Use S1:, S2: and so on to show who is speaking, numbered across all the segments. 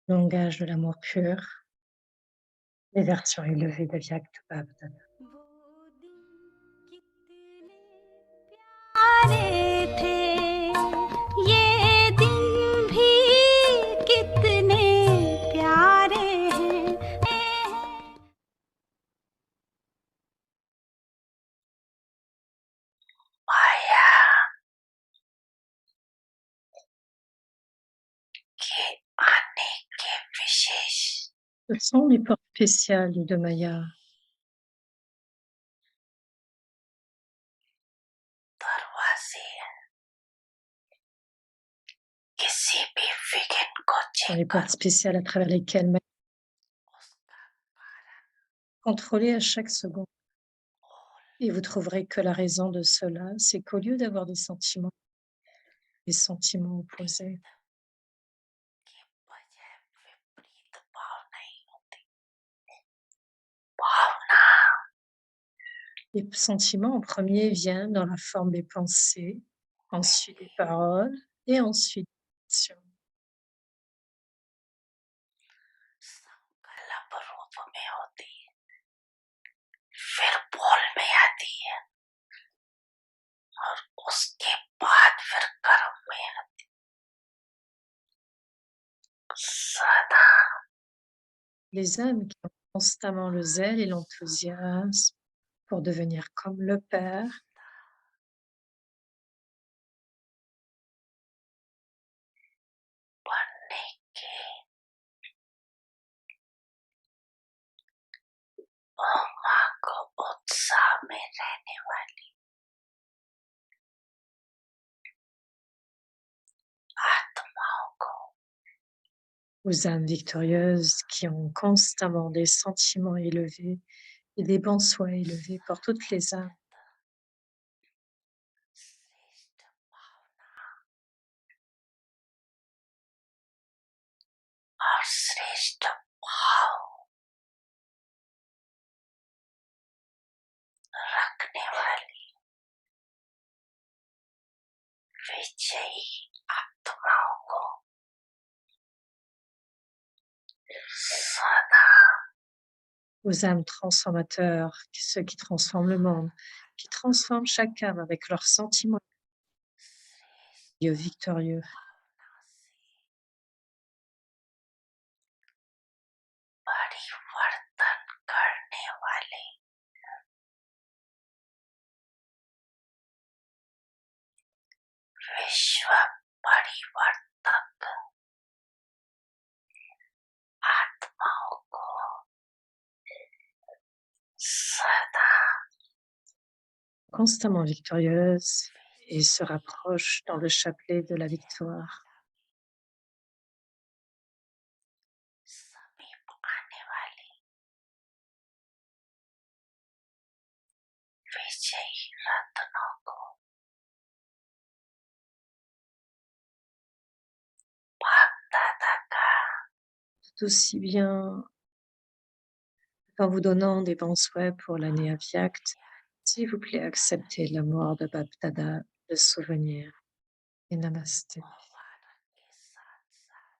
S1: Langage de l'amour pur, les versions élevées d'Avyakt-Bhava.
S2: वो दिन कितने प्यारे थे ये दिन भी कितने प्यारे हैं माया के आने के विशेष
S1: Ce sont les portes spéciales de Maya,
S2: दरवाजे किसी भी वीकेंड को
S1: sont
S2: चेक
S1: les portes
S2: करो
S1: spéciales à travers lesquelles Maya
S2: उसका
S1: est contrôlée à chaque seconde. Et vous trouverez que la raison de cela, c'est qu'au lieu d'avoir des sentiments opposés,
S2: की बजाय विपरीत भाव नहीं होती भावना
S1: les sentiments en premier viennent dans la forme des pensées, ensuite des paroles et ensuite des actions.
S2: संकल्प रूप में होती है फिर बोल में आती है और उसके बाद फिर कर्म में आती सदा
S1: Les âmes qui ont constamment le zèle et l'enthousiasme pour devenir comme le Père
S2: बनने के माँ को उत्साह में रहने वाली आत्माओं को
S1: aux âmes victorieuses qui ont constamment des sentiments élevés et des bons souhaits élevés pour toutes les âmes.
S2: श्रेष्ठ भावना और श्रेष्ठ भाव रखने वाली विजयी आत्माओं को सदा
S1: Aux âmes transformateurs, ceux qui transforment le monde, qui transforment chaque âme avec leurs sentiments victorieux.
S2: परिवर्तन करने वाले विश्व परिवर्तक आत्माओं को सदा
S1: Constamment victorieuse et se rapproche dans le chapelet de la victoire.
S2: समीप आने वाली विजयी रत्नों को बाप-दादा का
S1: Tout aussi bien en vous donnant des bons souhaits pour l'année Avyakt, s'il vous plaît, acceptez la mort de Baptada, le souvenir. Et Namaste.
S2: मुबारक के साथ साथ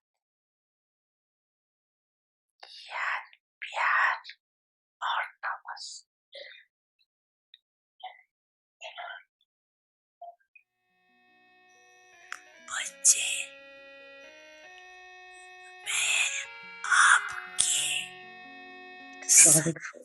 S2: ज्ञान प्यार और नमस्ते बच्चे मैं आपके
S1: Toujours avec vous.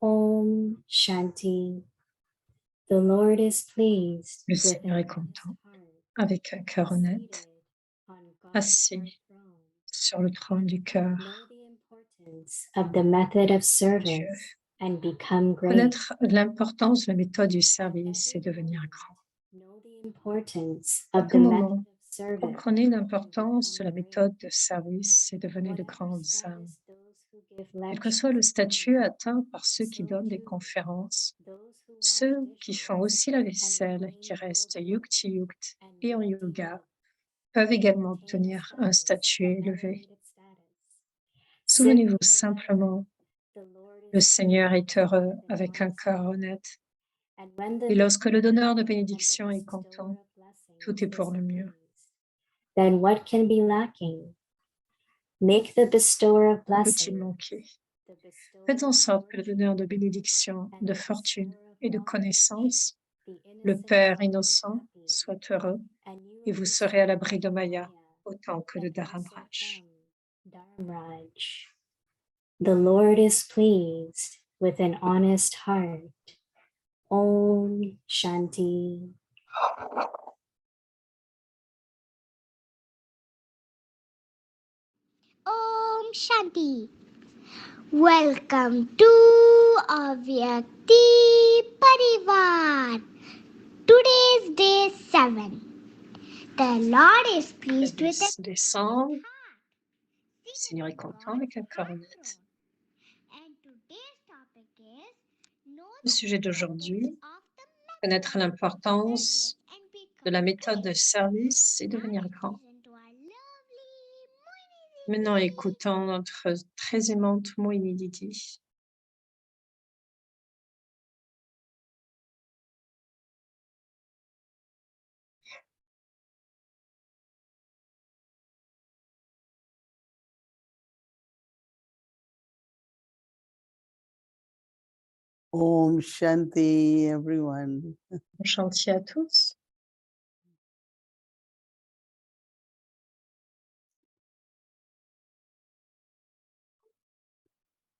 S3: Om Shanti. The Lord is pleased
S1: Le
S3: with
S1: Seigneur est
S3: a
S1: content,
S3: heart
S1: avec un cœur honnête,
S3: seated on God's
S1: assis
S3: heart throne.
S1: sur le trône du cœur.
S3: Know the importance of the method of
S1: Dieu
S3: service and become great.
S1: Connaître l'importance de la méthode du service et devenir grand.
S3: Know the importance
S1: À
S3: of
S1: tout
S3: the method
S1: moment,
S3: of service.
S1: comprenez l'importance de la méthode de service et devenez de
S3: Whatever
S1: grandes âmes.
S3: status those who give
S1: Quel que soit le
S3: lectures
S1: statut
S3: attain,
S1: atteint par ceux qui
S3: so
S1: donnent des
S3: too
S1: conférences,
S3: those who wash
S1: ceux qui font
S3: dishes
S1: aussi la
S3: and
S1: vaisselle, qui
S3: remain
S1: restent
S3: yogi
S1: yukti-yukt
S3: and
S1: et en
S3: yukti
S1: yoga,
S3: yog
S1: peuvent également
S3: attain a
S1: obtenir un
S3: status,
S1: statut
S3: an
S1: élevé.
S3: elevated status.
S1: Souvenez-vous
S3: Simply remember,
S1: simplement,
S3: the Lord
S1: le
S3: is
S1: Seigneur est
S3: pleased
S1: heureux
S3: with an
S1: avec un
S3: honest
S1: cœur
S3: heart.
S1: honnête.
S3: And when
S1: Et
S3: the
S1: lorsque le donneur de
S3: and the
S1: bénédiction est
S3: bestower
S1: content,
S3: of blessings
S1: tout est pour
S3: is
S1: le mieux.
S3: pleased, then what can be lacking? Make the bestower of
S1: Que peut-il
S3: blessings,
S1: manquer?
S3: the bestower
S1: Faites en
S3: of
S1: sorte que le
S3: fortune,
S1: donneur de bénédiction,
S3: and
S1: de
S3: the
S1: fortune
S3: bestower of
S1: et de
S3: knowledge,
S1: connaissance,
S3: the
S1: le
S3: innocent
S1: Père
S3: father, be
S1: innocent,
S3: happy,
S1: soit heureux,
S3: and you
S1: et
S3: will
S1: vous
S3: be
S1: serez à
S3: surrounded
S1: l'abri de
S3: by
S1: Maya
S3: Maya,
S1: autant que de
S3: and also
S1: Dharamraj.
S3: from Dharmraj. The Lord is pleased with an honest heart. Om Shanti.
S4: Om Shanti. Welcome to Avyakti Parivar. Today is day 7. The Lord is
S1: Le
S4: pleased with
S1: 10 décembre, le
S4: Sing
S1: Seigneur est
S4: in
S1: content
S4: God's
S1: avec un cœur
S4: heart
S1: honnête.
S4: zone. And today's topic is know
S1: Le
S4: the
S1: sujet
S4: importance
S1: d'aujourd'hui,
S4: of the
S1: connaître
S4: method of
S1: l'importance
S4: service and
S1: de la
S4: become
S1: méthode de
S4: great.
S1: service et
S4: Now
S1: devenir
S4: let's
S1: grand.
S4: listen to our lovely Moini
S1: Maintenant,
S4: Didi.
S1: écoutons notre très aimante Moini Didi.
S5: Om Shanti, everyone.
S1: Bon chantier à tous.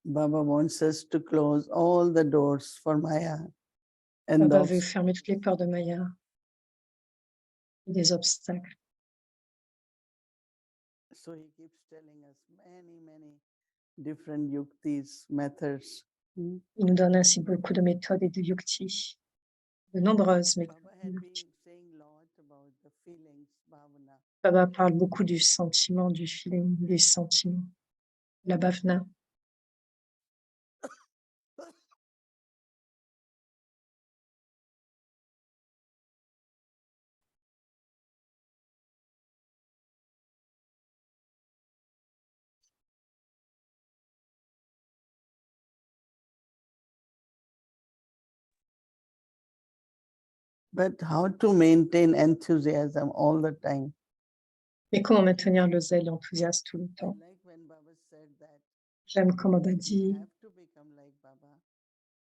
S5: Baba wants us to close all the doors for Maya and
S1: Baba
S5: the
S1: veut fermer toutes les portes de Maya et des obstacles.
S5: so he keeps telling us many different yuktis, methods.
S1: Il nous donne ainsi beaucoup de méthodes et de yukti, de nombreuses méthodes.
S5: Baba had been saying a lot about the feelings, bhavana.
S1: Baba parle beaucoup du sentiment, du feeling, des sentiments, la bhavana.
S5: But how to maintain enthusiasm all the time?
S1: Mais comment maintenir le zèle, l'enthousiasme tout le
S5: I
S1: temps?
S5: like when Baba said that
S1: J'aime comme Baba
S5: you
S1: dit,
S5: have to become like Baba.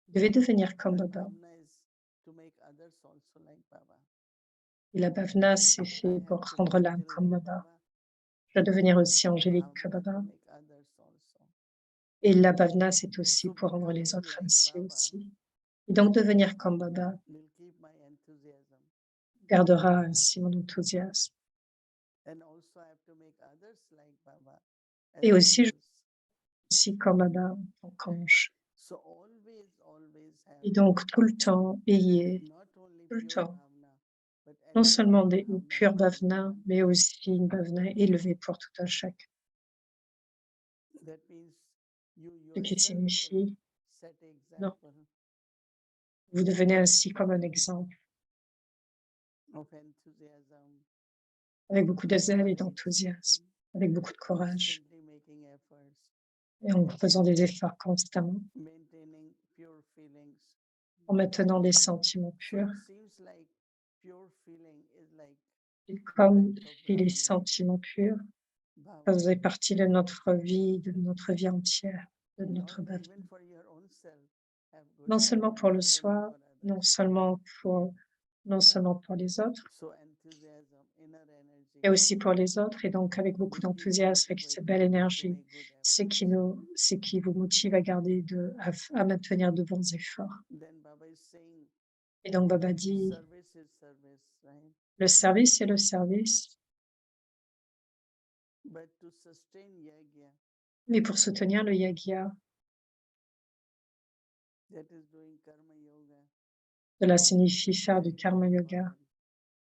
S1: vous devez devenir comme
S5: But
S1: Baba.
S5: bhavana is to make others also like Baba.
S1: Et la bhavana, c'est
S5: I
S1: fait
S5: have
S1: pour
S5: to
S1: rendre
S5: be
S1: l'âme
S5: still
S1: comme
S5: like
S1: Baba.
S5: Baba.
S1: Je dois devenir aussi
S5: And
S1: angélique que
S5: bhavana to
S1: Baba.
S5: make others also.
S1: Et la bhavana, c'est aussi
S5: So
S1: pour rendre les
S5: becoming
S1: autres
S5: like
S1: ainsi
S5: Baba
S1: aussi. Et donc devenir comme Baba
S5: will keep my enthusiasm.
S1: gardera ainsi mon enthousiasme.
S5: And also I have to make others like Baba
S1: Et
S5: as
S1: aussi, je
S5: angels.
S1: suis aussi comme Baba en tant qu'ange.
S5: So always have
S1: Et donc tout le temps, ayez
S5: not only
S1: tout le
S5: pure
S1: temps
S5: bhavana, but
S1: non
S5: elevated
S1: seulement des
S5: bhavana
S1: pures
S5: for
S1: bhavana,
S5: everyone.
S1: mais aussi une bhavana élevée pour tout un chacun.
S5: That means you
S1: Ce qui
S5: yourself
S1: signifie,
S5: set
S1: non,
S5: example
S1: vous devenez ainsi comme un exemple,
S5: of enthusiasm,
S1: avec beaucoup de zèle et
S5: courage,
S1: d'enthousiasme, avec beaucoup de courage,
S5: constantly making efforts,
S1: et en faisant des efforts constamment,
S5: maintaining pure feelings.
S1: en maintenant des sentiments
S5: So
S1: purs.
S5: it seems like pure feeling is like
S1: Et
S5: the
S1: comme
S5: life of
S1: les
S5: Brahmana,
S1: sentiments purs
S5: bhava.
S1: faisaient partie de notre vie entière, de
S5: Not
S1: notre
S5: even
S1: bhavana.
S5: for your own self, have good
S1: Non seulement
S5: bhavana,
S1: pour le
S5: not only
S1: soi,
S5: for others.
S1: non seulement pour les autres,
S5: So enthusiasm, inner energy,
S1: et aussi pour les autres, et donc avec beaucoup
S5: will keep
S1: d'enthousiasme, avec cette belle
S5: motivating you to
S1: énergie,
S5: make good
S1: ce qui vous motive à garder à maintenir de bons efforts.
S5: Then Baba is saying,
S1: Et donc Baba dit,
S5: service is service, right?
S1: le service est le service,
S5: But to sustain yagya,
S1: mais pour soutenir le yagya,
S5: That is doing karma yoga.
S1: Cela signifie faire du
S5: Very,
S1: karma
S5: very
S1: yoga
S5: important.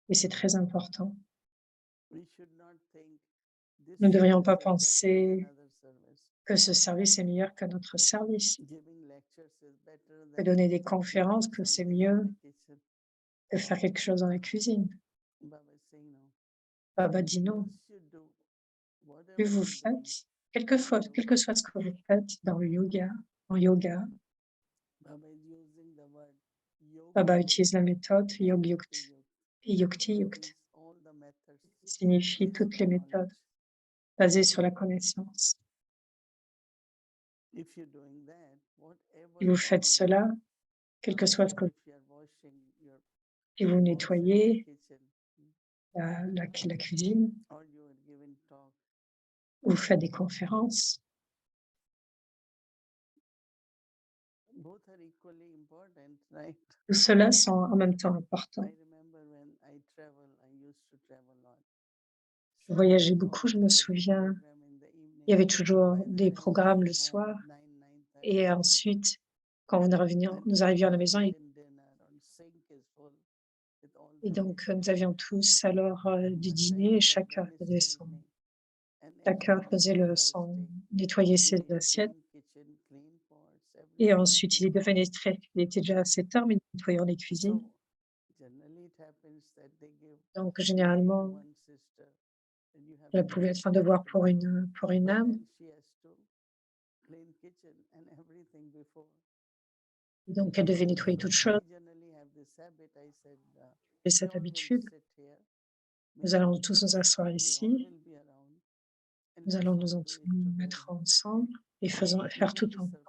S1: et c'est très important.
S5: We should not think this
S1: Nous ne devrions
S5: service
S1: pas
S5: is better than
S1: penser
S5: other service.
S1: que ce service est meilleur que notre service,
S5: Giving lectures is better
S1: que
S5: than
S1: donner des
S5: doing
S1: conférences, que c'est
S5: something in
S1: mieux
S5: the kitchen.
S1: que faire quelque chose dans la cuisine.
S5: Baba is saying no.
S1: Baba dit non.
S5: Once you do
S1: Plus
S5: whatever
S1: vous
S5: you do,
S1: faites, quel que soit ce que vous faites dans le yoga, en yoga,
S5: Baba is using the word yoga.
S1: Baba utilise la méthode Yog
S5: Yukt
S1: Yukt et Yukti Yukt,
S5: all the methods
S1: qui signifie
S5: based
S1: toutes les
S5: on
S1: méthodes
S5: knowledge.
S1: basées sur la connaissance.
S5: If you're doing that, whatever
S1: Si vous
S5: job
S1: faites
S5: you do,
S1: cela, quel que soit ce que
S5: if you are washing your
S1: si vous
S5: pots in the
S1: nettoyez
S5: kitchen,
S1: la cuisine,
S5: or you are giving talk,
S1: vous faites des conférences,
S5: both are equally important, right?
S1: tout cela sont en même temps importants.
S5: I remember when I travel, I used to travel a lot.
S1: Je voyageais beaucoup, je me souviens. Il y avait toujours des programmes le soir. Et ensuite, quand nous arrivions à la maison, et donc nous avions tous à l'heure du dîner, chacun faisait son nettoyer ses assiettes. Et ensuite, il était déjà 7 heures, mais nous nettoyions les cuisines. Donc, généralement, cela pouvait être un devoir pour une âme. Donc, elle devait nettoyer toutes choses. Et cette habitude, nous allons tous nous asseoir ici. Nous allons nous mettre ensemble et faire tout en temps.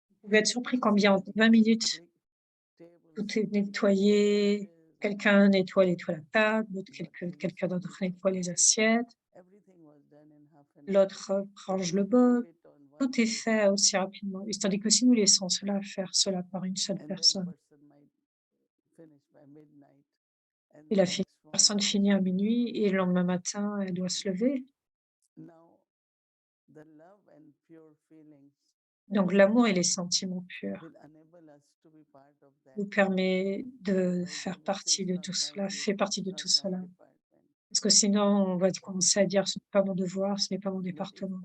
S1: Vous pouvez être surpris combien en 20 minutes, tout est nettoyé. Quelqu'un nettoie la table, quelqu'un d'autre nettoie les assiettes, l'autre range le bol. Tout est fait aussi rapidement. Et tandis que si nous laissons faire cela par une seule personne, et la personne finit à minuit et le lendemain matin, elle doit se lever. Donc l'amour et les sentiments purs nous permet de faire partie de tout cela, fait partie de tout cela. Parce que sinon, on va commencer à dire ce n'est pas mon devoir, ce n'est pas mon département.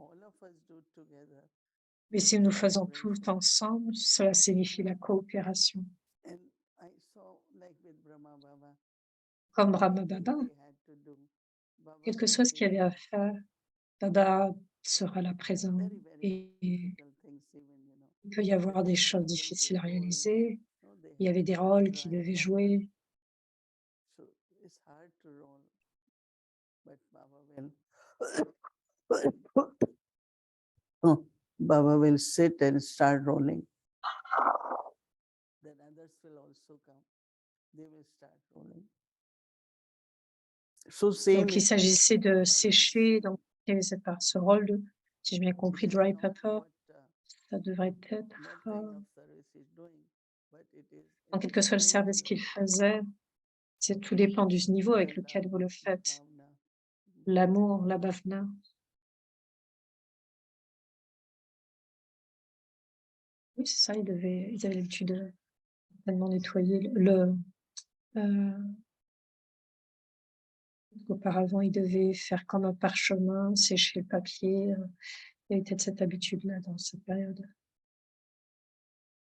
S1: Mais si nous faisons tout ensemble, cela signifie la coopération. Comme Brahma Baba, quel que soit ce qu'il y avait à faire, Baba sera là présent. Et il peut y avoir des choses difficiles à réaliser. Il y avait des rôles qui devaient jouer.
S5: Baba will sit and start rolling. Then others will also come. They will start rolling. So
S1: Donc, il s'agissait de sécher. Donc, il y avait ce rôle de, si j'ai bien compris, dry pepper. Ça devrait être, en quelque soit le service qu'il faisait, tout dépend du niveau avec lequel vous le faites. L'amour, la bhavana. Oui, c'est ça, ils avaient l'habitude de tellement nettoyer auparavant, ils devaient faire comme un parchemin, sécher le papier. Il y avait peut-être cette habitude-là dans cette période.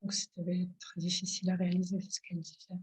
S1: Donc, c'était très difficile à réaliser ce qu'elle disait.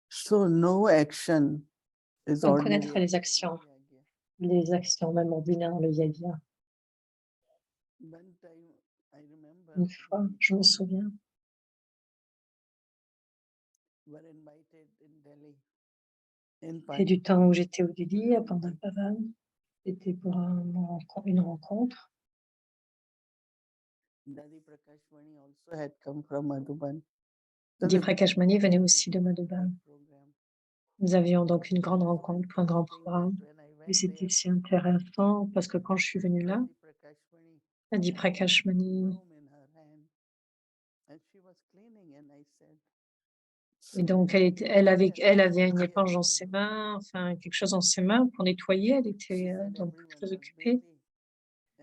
S5: So no action is
S1: Donc
S5: ordinary
S1: connaître les
S5: action in
S1: actions,
S5: yagya.
S1: les actions même ordinaires dans le yagya.
S5: One time I remember
S1: Une fois,
S5: we
S1: je me
S5: all
S1: souviens,
S5: were invited in Delhi. In
S1: c'était du temps où j'étais au Delhi, à Pandalpavan. C'était pour une rencontre.
S5: Dadi Prakashmani also had come from Madhuban.
S1: Dadi Prakashmani venait aussi de Madhuban. Nous avions donc une grande rencontre pour un grand programme. Et c'était si intéressant parce que quand je suis venue là, Dadi Prakashmani, et donc elle avait une éponge dans ses mains, enfin quelque chose dans ses mains pour nettoyer. Elle était donc très occupée.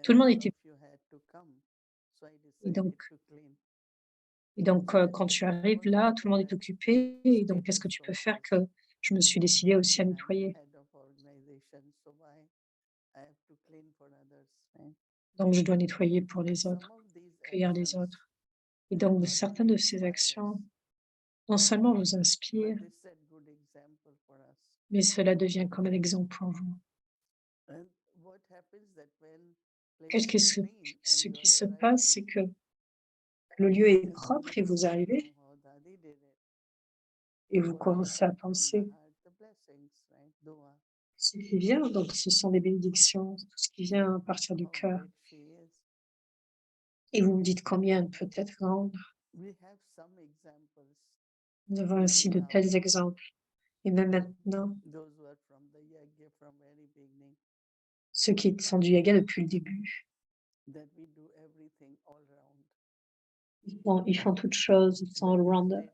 S1: Tout le monde était. Et donc, quand tu arrives là, tout le monde est occupé. Et donc, qu'est-ce que tu peux faire que je me suis décidée aussi à nettoyer. Donc, je dois nettoyer pour les autres, accueillir les autres. Et donc, certaines de ces actions, non seulement vous inspirent, mais cela devient comme un exemple pour vous. Ce qui se passe, c'est que le lieu est propre et vous arrivez et vous commencez à penser ce qui vient. Donc, ce sont des bénédictions, tout ce qui vient à partir du cœur. Et vous me dites combien elle peut être grande. Nous avons ainsi de tels exemples. Et même maintenant, ceux qui sont du yoga depuis le début, ils font toutes choses, ils sont all-rounder.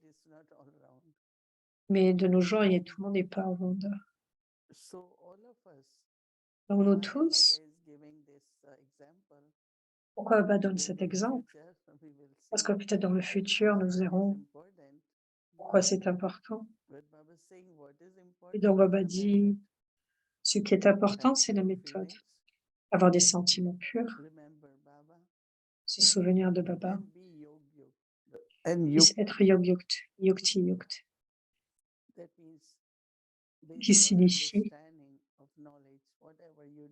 S1: Mais de nos jours, tout le monde n'est pas all-rounder. Donc nous tous, pourquoi Baba donne cet exemple? Parce que peut-être dans le futur, nous verrons pourquoi c'est important. Et donc Baba dit, ce qui est important, c'est la méthode. Avoir des sentiments purs, se souvenir de Baba, puisse être yukti yukt, qui signifie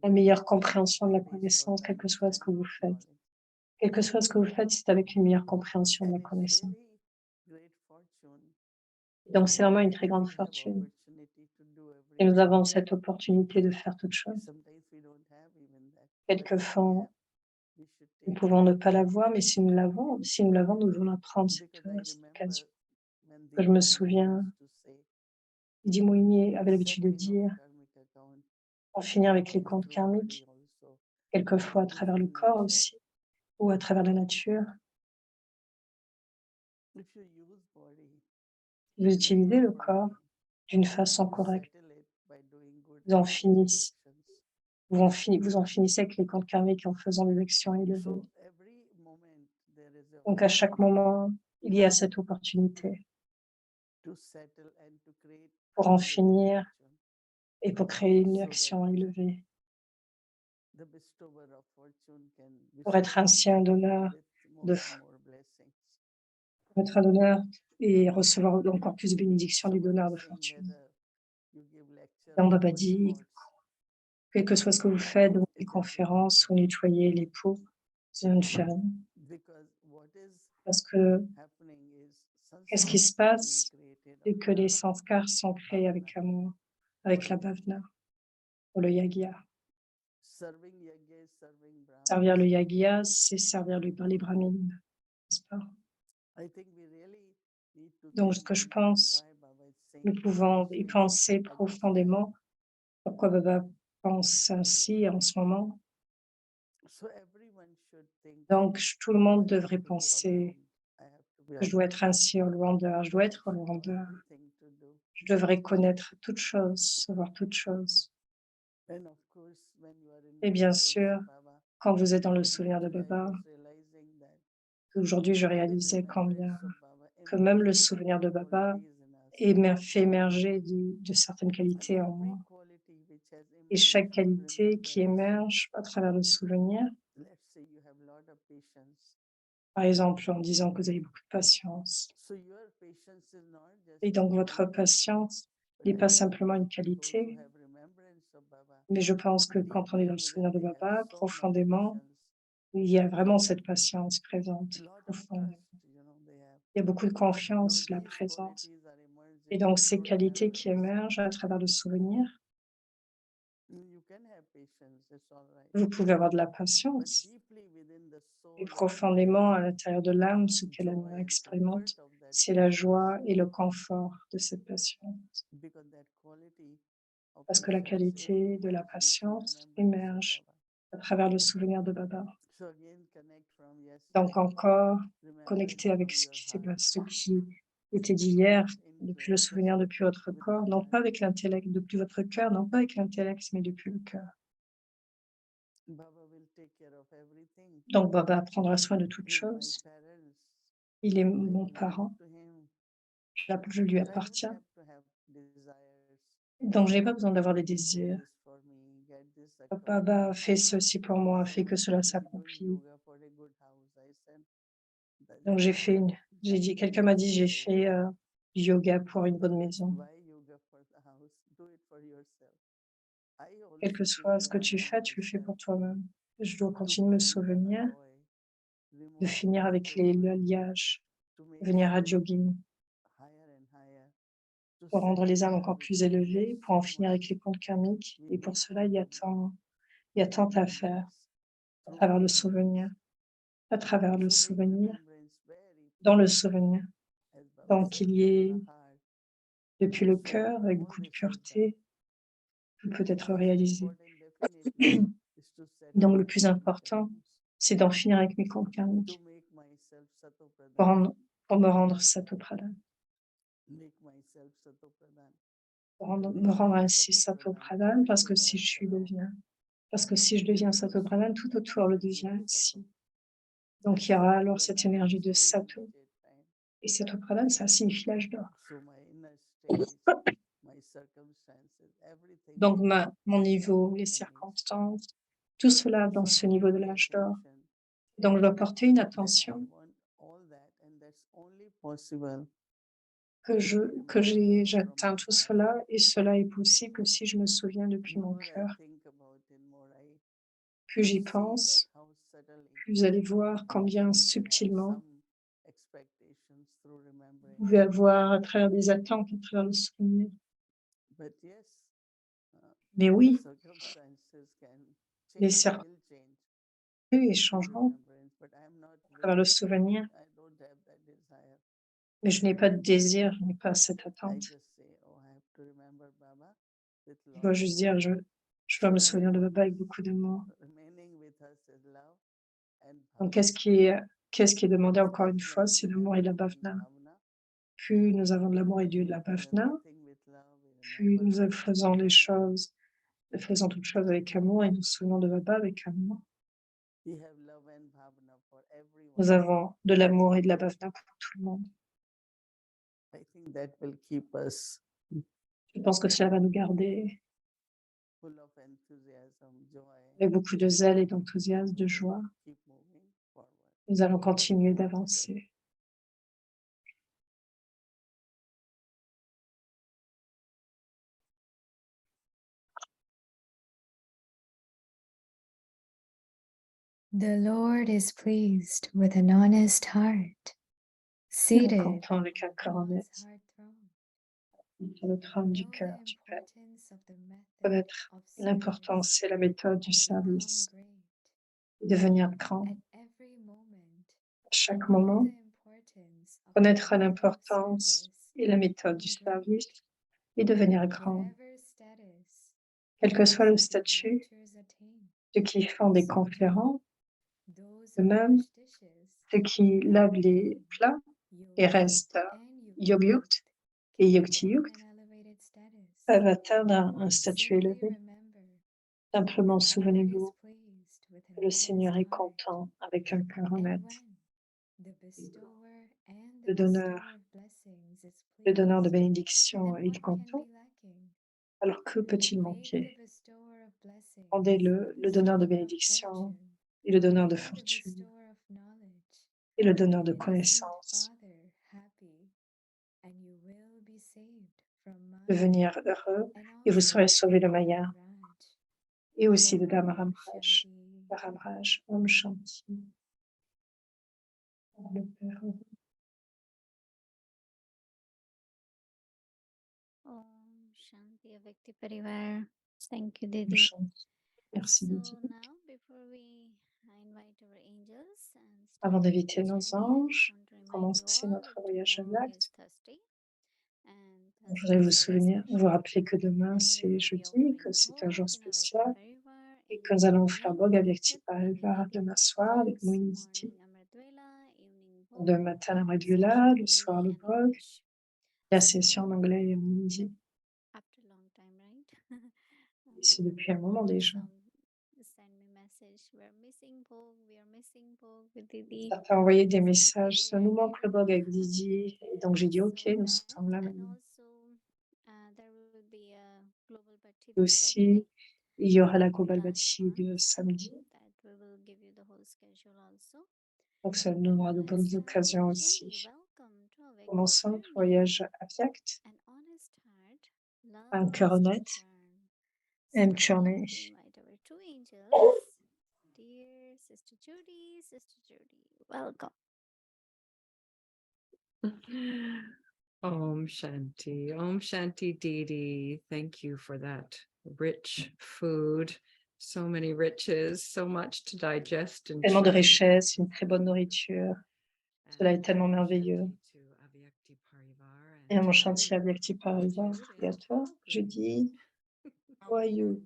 S1: la meilleure compréhension de la connaissance, quel que soit ce que vous faites. Quel que soit ce que vous faites, c'est avec une meilleure compréhension de la connaissance. Donc, c'est vraiment une très grande fortune. Et nous avons cette opportunité de faire toute chose. Quelquefois, nous pouvons ne pas la voir, mais si nous l'avons, nous devons la prendre, cette occasion. Je me souviens, Didi Moini avait l'habitude de dire, pour finir avec les comptes karmiques, quelquefois à travers le corps aussi, ou à travers la nature. Vous utilisez le corps d'une façon correcte. Vous en finissez avec les comptes karmiques en faisant des actions élevées. Donc à chaque moment, il y a cette opportunité pour en finir et pour créer une action élevée. Pour être ainsi un donneur et recevoir encore plus de bénédictions du donneur de fortune. Donc Baba dit, quel que soit ce que vous faites, dans les conférences ou nettoyer les pots, c'est une ferme. Parce que qu'est-ce qui se passe? C'est que les sanskars sont créés avec amour, avec la bhavana, pour le yagya. Servir le yagya, c'est servir les brahmines, n'est-ce pas? Donc, ce que je pense, nous pouvons y penser profondément pourquoi pense ainsi en ce moment.
S5: So everyone should think
S1: Donc, tout le monde
S5: I have
S1: devrait
S5: to be all
S1: penser
S5: round. I have to be
S1: que je dois être ainsi all-rounder. Je dois être
S5: know
S1: all-rounder.
S5: everything to do.
S1: Je devrais connaître toutes choses, savoir toutes choses.
S5: And of course, when you are in
S1: Et bien
S5: remembrance
S1: sûr,
S5: of Baba,
S1: quand vous êtes dans le souvenir de
S5: today I
S1: Baba,
S5: was realizing that
S1: aujourd'hui, je
S5: even
S1: réalisais combien
S5: remembrance of Baba
S1: que même le
S5: emerges
S1: souvenir de
S5: certain
S1: Baba
S5: qualities in us.
S1: fait émerger de certaines
S5: And
S1: qualités en
S5: every
S1: moi.
S5: quality which has
S1: Et
S5: emerged
S1: chaque
S5: from
S1: qualité qui
S5: remembrance,
S1: émerge à travers le souvenir,
S5: let's say you have a lot of patience.
S1: par exemple en disant que vous avez beaucoup de patience.
S5: So your patience is not just
S1: Et
S5: a
S1: donc votre
S5: quality,
S1: patience
S5: but
S1: n'est
S5: I
S1: pas
S5: think
S1: simplement une
S5: those who
S1: qualité,
S5: have remembrance of Baba,
S1: mais je pense que quand on est dans
S5: deeply
S1: le souvenir
S5: within
S1: de
S5: they have
S1: Baba,
S5: so much
S1: profondément,
S5: patience,
S1: il y a vraiment cette patience présente,
S5: a lot of
S1: profonde.
S5: trust, they have.
S1: Il y a beaucoup de
S5: Now
S1: confiance là
S5: these
S1: présente.
S5: qualities are
S1: Et
S5: emerging
S1: donc ces
S5: through
S1: qualités qui
S5: remembrance.
S1: émergent à travers le souvenir,
S5: You can have patience, it's all right.
S1: vous pouvez avoir de la
S5: But
S1: patience.
S5: deeply within the
S1: Et
S5: soul,
S1: profondément à l'intérieur de l'âme, ce qu'elle
S5: joy and
S1: expérimente,
S5: comfort of that
S1: c'est la
S5: patience,
S1: joie et le confort de cette patience.
S5: because that quality of
S1: Parce que la
S5: patience is
S1: qualité de la
S5: emerging through
S1: patience
S5: remembrance of
S1: émerge
S5: Baba.
S1: à travers le souvenir de Baba.
S5: So again, connect from
S1: Donc
S5: yesterday,
S1: encore
S5: remembrance
S1: connecté avec
S5: from your heart,
S1: ce qui était d'hier,
S5: into
S1: depuis le
S5: just
S1: souvenir depuis votre
S5: with
S1: corps,
S5: the
S1: non pas
S5: heart.
S1: avec l'intellect, depuis votre cœur, non pas avec l'intellect, mais depuis le cœur.
S5: Baba will take care of everything.
S1: Donc Baba prendra soin de toutes
S5: He's my
S1: choses.
S5: parents.
S1: Il est
S5: I
S1: mon
S5: belong
S1: parent,
S5: to him.
S1: je lui
S5: So I don't
S1: appartiens.
S5: have to have desires.
S1: Donc je n'ai pas besoin d'avoir des
S5: Baba will do
S1: désirs.
S5: this for me, get this
S1: Baba
S5: accomplished.
S1: fait ceci pour moi, fait que cela
S5: You'll be doing
S1: s'accomplit.
S5: yoga for a good house. I said,
S1: Donc j'ai dit, quelqu'un m'a dit, j'ai fait du yoga pour une bonne maison.
S5: why yoga for the house? Do it for yourself. I
S1: Quel que
S5: also keep
S1: soit ce que tu fais,
S5: reminding
S1: tu le fais
S5: myself
S1: pour toi-même. Je dois
S5: to
S1: continuer de me
S5: plant
S1: souvenir
S5: aloe,
S1: de
S5: remove
S1: finir avec
S5: cocoa,
S1: l'alliage,
S5: to make
S1: venir à
S5: soul
S1: jogging,
S5: higher and higher, to
S1: pour rendre les
S5: settle
S1: âmes encore plus
S5: everything. There's
S1: élevées, pour en
S5: so
S1: finir
S5: much
S1: avec les comptes karmiques.
S5: we
S1: Et pour
S5: need
S1: cela,
S5: to do
S1: il y a
S5: through
S1: tant à faire
S5: remembrance,
S1: à
S5: through
S1: travers le
S5: remembrance.
S1: souvenir, à travers le
S5: So make
S1: souvenir,
S5: remembrance very
S1: dans le
S5: pure,
S1: souvenir.
S5: as Baba
S1: Donc,
S5: said,
S1: il y
S5: from
S1: ait
S5: the heart.
S1: depuis le
S5: So
S1: cœur, avec
S5: all
S1: beaucoup de
S5: this is done.
S1: pureté, tout peut être
S5: Most
S1: réalisé.
S5: important definitely is to settle
S1: Donc, le
S5: my
S1: plus
S5: karmic
S1: important,
S5: elements,
S1: c'est d'en finir avec mes comptes
S5: to
S1: karmiques,
S5: make myself Sato
S1: pour,
S5: Pradhan,
S1: pour me rendre Satopradhan,
S5: make myself Sato Pradhan.
S1: me
S5: If I
S1: rendre
S5: am
S1: ainsi
S5: Sato Pradhan,
S1: Satopradhan, parce que
S5: everything
S1: si je
S5: else
S1: suis
S5: around
S1: deviens, parce que si je
S5: will
S1: deviens
S5: also
S1: Satopradhan, tout autour le
S5: energy
S1: devient
S5: of
S1: ainsi.
S5: Sato.
S1: Donc, il y aura
S5: Sato
S1: alors cette
S5: Pradhan
S1: énergie
S5: means
S1: de
S5: golden
S1: Sato.
S5: state, right?
S1: Et Satopradhan, ça signifie l'âge d'or.
S5: So my inner state, my circumstances, everything
S1: Donc,
S5: will
S1: mon
S5: come
S1: niveau,
S5: to
S1: les
S5: the next.
S1: circonstances, tout cela dans
S5: So I
S1: ce
S5: have to
S1: niveau de
S5: pay
S1: l'âge d'or.
S5: attention
S1: Donc, je dois porter une
S5: that I
S1: attention
S5: want all that, and that's only possible
S1: que
S5: if I remember Baba from
S1: j'atteins
S5: my
S1: tout
S5: heart.
S1: cela, et cela est possible que si je me souviens depuis mon
S5: More I
S1: cœur.
S5: think about it, more I
S1: Plus j'y
S5: see that
S1: pense,
S5: how subtly
S1: plus vous allez voir combien
S5: we can have
S1: subtilement
S5: some expectations through
S1: vous pouvez
S5: remembrance.
S1: avoir à travers des attentes, à travers le souvenir.
S5: But yes,
S1: Mais oui,
S5: circumstances can
S1: les
S5: change, will change
S1: circonstances
S5: through
S1: changeront
S5: remembrance, but I'm not
S1: à travers le
S5: willing,
S1: souvenir,
S5: I don't have that desire.
S1: mais je n'ai pas de désir, je n'ai pas cette
S5: I
S1: attente.
S5: just say, oh, I have to remember Baba with
S1: Je
S5: lot
S1: dois
S5: of
S1: juste
S5: love.
S1: dire, je dois
S5: So
S1: me souvenir de
S5: remaining,
S1: Baba avec beaucoup d'amour.
S5: remaining with us is love and
S1: Donc,
S5: bhavna.
S1: qu'est-ce qui est demandé encore une
S5: As
S1: fois,
S5: long
S1: c'est
S5: we have
S1: l'amour et la
S5: love and
S1: bhavna.
S5: bhavna,
S1: Plus nous avons de l'amour et de
S5: we
S1: la
S5: do
S1: bhavna,
S5: everything with love, we
S1: plus
S5: remember Baba
S1: faisons
S5: with
S1: les
S5: love.
S1: choses, faisons toutes choses avec amour et nous souvenons de Baba avec amour.
S5: We have love and bhavna for everyone.
S1: Nous avons de l'amour et de la bhavna pour tout le monde.
S5: I think that will keep us
S1: Je pense que cela va nous garder
S5: full of enthusiasm, joy.
S1: avec beaucoup de zèle et d'enthousiasme, de joie.
S5: Keep moving forward.
S1: Nous allons continuer d'avancer.
S6: The Lord is pleased with an honest heart,
S1: Nous
S6: seated
S1: content avec un cœur
S6: on
S1: honnête
S6: God's heart throne.
S1: sur le trône du
S6: Know the
S1: cœur du Père.
S6: importance of the method
S1: Connaître
S6: of
S1: l'importance et la méthode du
S6: service and become
S1: service
S6: great.
S1: et devenir grand.
S6: At every moment,
S1: À chaque
S6: know
S1: moment,
S6: the importance of the
S1: connaître
S6: method of
S1: l'importance
S6: service
S1: et la
S6: and
S1: méthode
S6: become
S1: du
S6: great.
S1: service et devenir grand.
S6: Whatever status
S1: quel que soit le
S6: those who
S1: statut,
S6: lectures attain,
S1: ceux qui font des conférences,
S6: those
S1: de
S6: who
S1: même
S6: wash dishes,
S1: ceux qui lavent les plats et
S6: yogi
S1: restent
S6: and
S1: yogyurt
S6: yukti
S1: et
S6: can
S1: yukti-yukt
S6: attain an elevated status.
S1: peuvent atteindre un statut
S6: Simply
S1: élevé.
S6: remember,
S1: Simplement
S6: the Lord is
S1: souvenez-vous
S6: pleased with
S1: que
S6: an
S1: le
S6: honest
S1: Seigneur est
S6: heart.
S1: content avec un cœur
S6: And
S1: honnête.
S6: when the bestower and the
S1: Le
S6: bestower
S1: donneur,
S6: of blessings is
S1: le donneur de
S6: pleased,
S1: bénédiction
S6: then
S1: est
S6: what can
S1: content.
S6: be lacking?
S1: Alors que peut-il
S6: Make the
S1: manquer?
S6: bestower of blessings,
S1: Rendez-le,
S6: the
S1: le donneur de
S6: bestower of
S1: bénédiction
S6: fortune,
S1: et le donneur de
S6: and the
S1: fortune
S6: bestower of knowledge,
S1: et le donneur de
S6: the innocent
S1: connaissance.
S6: father happy, and you will be saved from Maya,
S1: Devenir heureux
S6: and
S1: et vous
S6: also
S1: serez sauvé de Maya
S6: Raj.
S1: et aussi de
S6: Om
S1: Damaramraj.
S6: Shanti.
S1: Damaramraj, Om Shanti. Le Père,
S4: Om Shanti Avyakti Parivar. Thank you,
S1: Om
S4: Didi.
S1: Shanti. Merci
S4: So
S1: Didi.
S4: now, before we invite our angels and
S1: Avant
S4: start
S1: d'inviter
S4: the
S1: nos
S4: journey, I
S1: anges,
S4: just want to remind you
S1: commencer
S4: all
S1: notre
S4: that
S1: voyage à
S4: tomorrow
S1: l'acte.
S4: is Thursday, and
S1: Je voudrais
S4: Thursday
S1: vous
S4: is a very
S1: souvenir, vous
S4: special
S1: rappeler
S4: day,
S1: que demain
S4: and we
S1: c'est
S4: will be
S1: jeudi, que
S4: offering
S1: c'est un jour
S4: bhog in Avyakti
S1: spécial
S4: Parivar
S1: et
S4: in
S1: que nous
S4: the
S1: allons faire
S4: morning
S1: Bog avec
S4: with
S1: Parivar
S4: Amrita
S1: demain soir avec
S4: Dance,
S1: Moinity.
S4: morning Amritvela, evening
S1: De
S4: bhog,
S1: matin la
S4: and
S1: Madhula,
S4: session
S1: le soir
S4: Hindi
S1: le
S4: and
S1: Bog,
S4: English.
S1: la
S4: So
S1: session en anglais et en hindi.
S4: after a long time, right?
S1: Et c'est depuis un moment déjà.
S4: Some send me message. We are missing Bhog with Didi.
S1: Certains ont envoyé des
S4: So it's
S1: messages,
S4: okay.
S1: ça nous
S4: I
S1: manque le
S4: know.
S1: Bog avec Didi. Et donc j'ai dit, ok,
S4: So
S1: nous
S4: that,
S1: sommes là
S4: and
S1: maintenant.
S4: also there will be a global bhakti
S1: Et
S4: this Saturday.
S1: aussi, il y aura la Global
S4: Class
S1: Bâtie de
S4: one. So
S1: samedi.
S4: that we will give you the whole schedule also.
S1: Donc ça nous donnera de
S4: Let's
S1: bonnes
S4: start our
S1: occasions
S4: journey.
S1: aussi.
S4: Welcome to Avyakti
S1: Commençons notre
S4: journey.
S1: voyage à Viact,
S4: An honest heart
S1: un cœur
S4: loves to
S1: honnête,
S4: turn.
S1: aime
S4: So now
S1: journey.
S4: we invite our two angels. Dear Sister Judy, welcome.
S2: Om Shanti Didi. Thank you for that rich food. So many riches, so much to digest and
S1: Tellement de
S2: chew.
S1: richesse, une très bonne nourriture. Cela est tellement merveilleux. Et mon chantier à Viacti Parivar. Et à toi, Judy, how are you?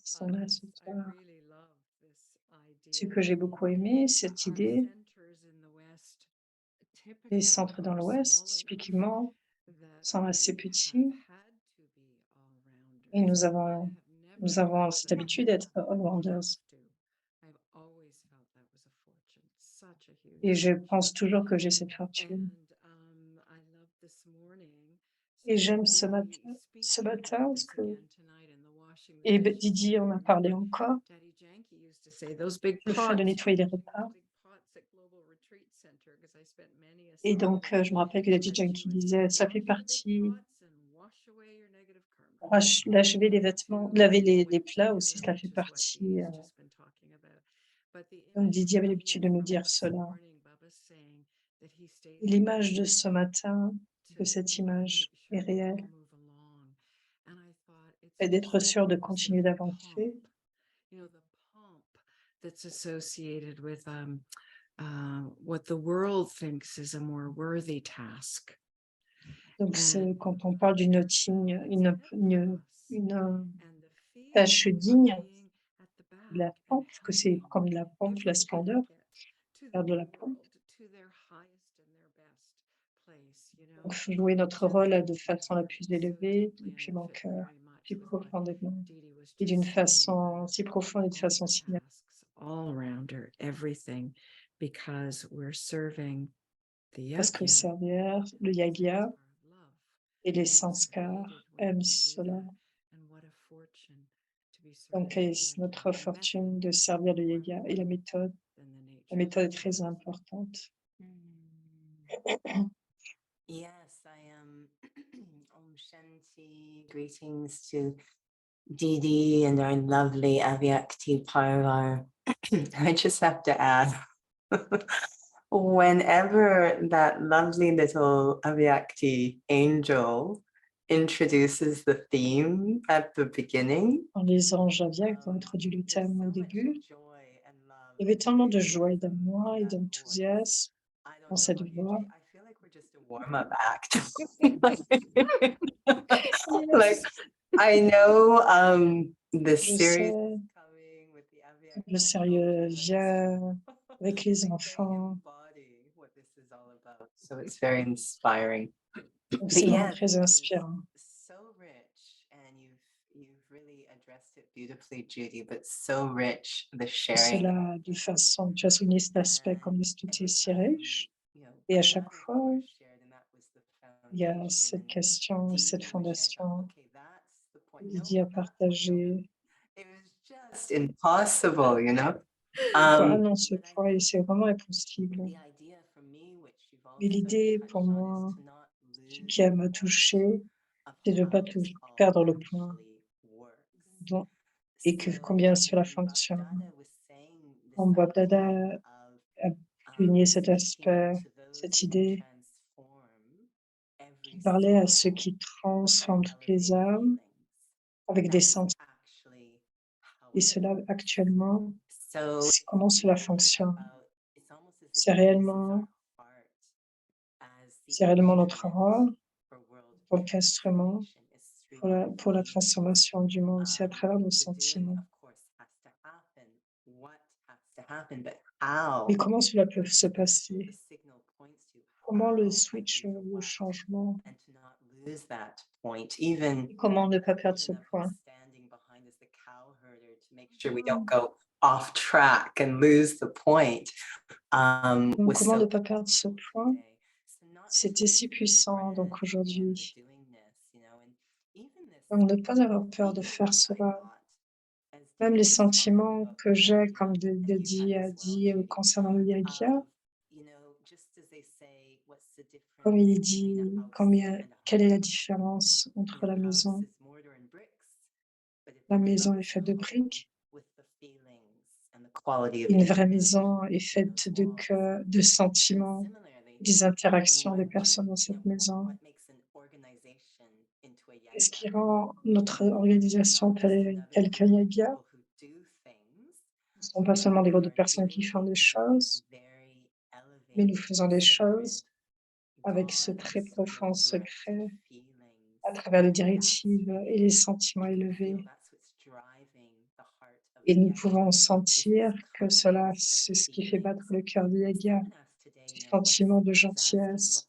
S1: Sont là ce soir. Ce que j'ai beaucoup aimé, cette idée, les centres dans l'Ouest, typiquement, sont assez petits et nous avons cette habitude d'être all-rounders. Et je pense toujours que j'ai cette fortune. Et j'aime ce matin, parce que et Didi en a parlé encore, le fait de nettoyer les repas. Et donc, je me rappelle que Daddy Yankee disait, ça fait partie, laver les vêtements, laver les plats aussi, cela fait partie. Donc Didi avait l'habitude de nous dire cela. L'image de ce matin, que cette image est réelle, et d'être sûr de continuer d'avancer.
S2: That's associated with what the world thinks is a more worthy task.
S1: Donc, c'est quand on parle d'une tâche digne, la pompe, que c'est comme la pompe, la splendeur, faire de la pompe. Donc, jouer notre rôle de façon la plus élevée, depuis mon cœur, plus profondément, et d'une façon si profonde et de façon si
S2: all-rounder, everything, because we're serving the
S1: parce que
S2: yajna.
S1: servir le yagya et les sanskars aiment cela. Donc, c'est notre fortune de servir le yagya et la méthode. La méthode est très importante.
S7: Yes, I am. Om Shanti. Greetings to Didi and our lovely Avyakti Parvar. I just have to add, whenever that lovely little Avyakti angel introduces the theme at the beginning,
S1: Quand les anges Avyak ont introduit le thème au début, il y avait tellement de joie et d'amour et d'enthousiasme dans cette voix.
S7: warm-up act. Like,
S1: Yes.
S7: I know the
S1: Je
S7: series
S1: sais,
S7: is coming with the
S1: le
S7: Avyakti
S1: sérieux
S7: children.
S1: vient avec les
S7: Like they
S1: enfants.
S7: embody what this is all about. So it's very inspiring.
S1: Donc
S7: But
S1: c'est vraiment
S7: yeah,
S1: très
S7: this was
S1: inspirant.
S7: so rich, and you've really addressed it beautifully, Judy. But so rich, the sharing.
S1: Cela de façon, tu as souligné cet aspect comme tout est si riche. Et à chaque fois, il y a cette question, cette fondation. Lydie a partagé.
S7: It was just impossible, you know.
S1: Ah non, ce point, c'est vraiment impossible. Et l'idée pour moi, ce qui m'a touché, c'est de ne pas perdre le point. Donc, et que combien cela fonctionne. Comme Bob Dada a souligné cet aspect, cette idée, qui parlait à ceux qui transforment toutes les âmes avec des sentiments. Et cela, actuellement, c'est comment cela fonctionne. C'est réellement notre rôle, orchestrement pour la transformation du monde, c'est à travers nos sentiments. Mais comment cela peut se passer? Comment le switch, le changement? Et comment ne pas perdre ce point?
S7: Off track and lose the point.
S1: Donc, comment ne pas perdre ce point? C'était si puissant, donc aujourd'hui. Donc, ne pas avoir peur de faire cela. Même les sentiments que j'ai, comme Dedi a dit concernant le Yagia, comme il dit, quelle est la différence entre la maison? La maison est faite de briques. Une vraie maison est faite de sentiments, des interactions des personnes dans cette maison. Qu'est-ce qui rend notre organisation telle qu'un Yagia? Nous ne sommes pas seulement des groupes de personnes qui font des choses, mais nous faisons des choses avec ce très profond secret à travers les directives et les sentiments élevés. Et nous pouvons sentir que cela, c'est ce qui fait battre le cœur du Yagia, ce sentiment de gentillesse.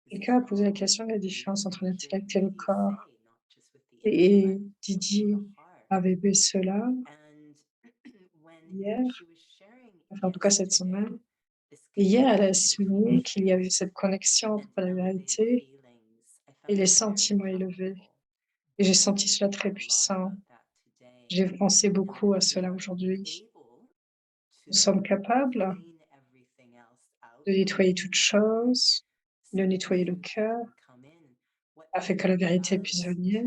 S1: Quelqu'un a posé la question de la différence entre l'intellect et le corps. Et Didi avait vu cela hier, enfin en tout cas cette semaine. Et hier, elle a souligné qu'il y avait cette connexion entre la vérité et les sentiments élevés. Et j'ai senti cela très puissant. J'ai pensé beaucoup à cela aujourd'hui. Nous sommes capables de nettoyer toute chose, de nettoyer le cœur, afin que la vérité puisse venir,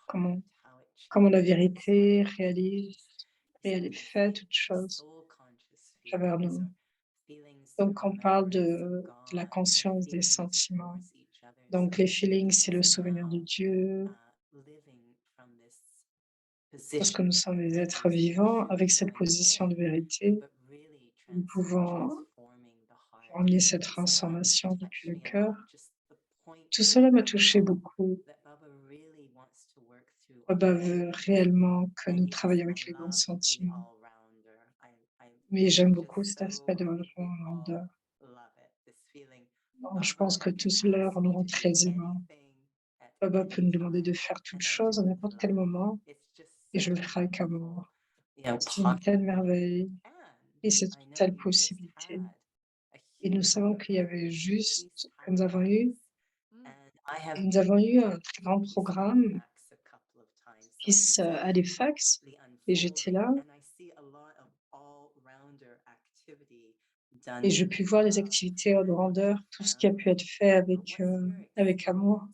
S1: comment la vérité fait toute chose à travers nous. Donc, on parle de la conscience des sentiments. Donc, les feelings, c'est le souvenir de Dieu. Parce que nous sommes des êtres vivants, avec cette position de vérité, nous pouvons emmener cette transformation depuis le cœur. Tout cela m'a touché beaucoup. Baba veut réellement que nous travaillions avec les bons sentiments. Mais j'aime beaucoup cet aspect de all-rounder. Donc, je pense que tous cela nous rend très aimants. Baba peut nous demander de faire toute chose à n'importe quel moment et je le ferai avec amour. C'est une telle merveille et c'est une telle possibilité. Et nous savons qu'il y avait juste, que nous avons eu un très grand programme Peace à Halifax et j'étais là et j'ai pu voir les activités en grandeur, tout ce qui a pu être fait avec amour.